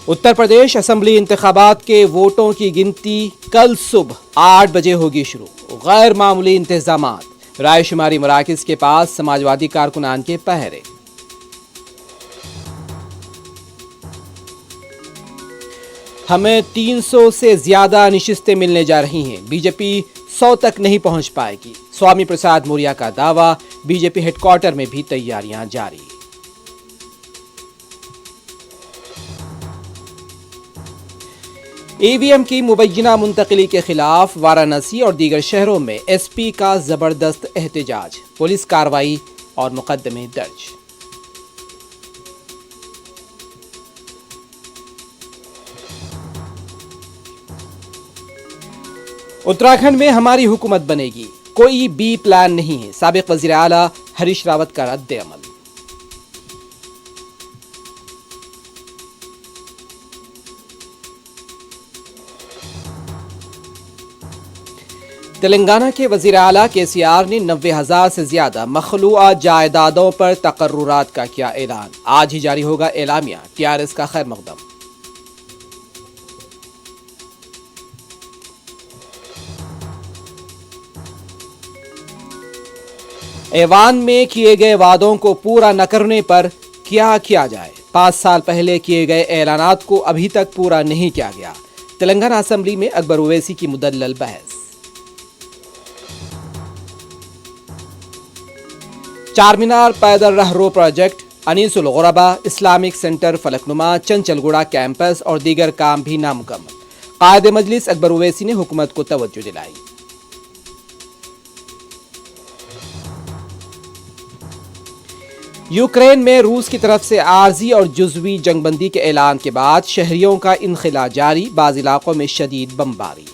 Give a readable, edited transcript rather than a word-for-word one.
Uttar Pradesh assembly इंतखाबात के वोटों की गिनती कल सुबह 8 बजे होगी शुरू। गैर मामूली इंतजामात, रायशुमारी मराकज के पास समाजवादी कारकुनान के पहरे। हमें 300 से ज्यादा नशिस्तें मिलने जा रही हैं, बीजेपी 100 तक नहीं पहुंच पाएगी, स्वामी प्रसाद मौर्य का दावा। बीजेपी हेडक्वार्टर में भी तैयारियां जारी। ईवीएम की मुबैना मुंतकिली के खिलाफ वाराणसी और दीगर शहरों में एसपी का जबरदस्त एहतजाज, पुलिस कार्रवाई और मुकदमे दर्ज। उत्तराखंड में हमारी हुकूमत बनेगी, कोई बी प्लान नहीं है, साबिक वजीर आला हरीश रावत का रद्द अमल। तेलंगाना के वजीर आला केसीआर ने 90,000 से ज्यादा मखलूआ जायदादों पर तकर्रुरात का किया ऐलान। आज ही जारी होगा एलामिया, टीआरएस का खैर मकदम। ऐवान में किए गए वादों को पूरा न करने पर क्या किया जाए? 5 साल पहले किए गए ऐलानात को अभी तक पूरा नहीं किया गया। तेलंगाना असेंबली में अकबर ओवैसी की मुदल्लल बहस। चारमीनार पैदल रहरो प्रोजेक्ट, अनीसुल गुरबा Islamic centre Falaknuma, Chanchalguda campus और दीगर काम भी नामुकम्मल। कायदे मजलिस अकबर ओवैसी ने हुकूमत को तवज्जो दिलाई। यूक्रेन में रूस की तरफ से आर्जी और जुज़वी जंगबंदी के ऐलान के बाद शहरियों का इनखला जारी, बाज़ इलाकों में शदीद बमबारी।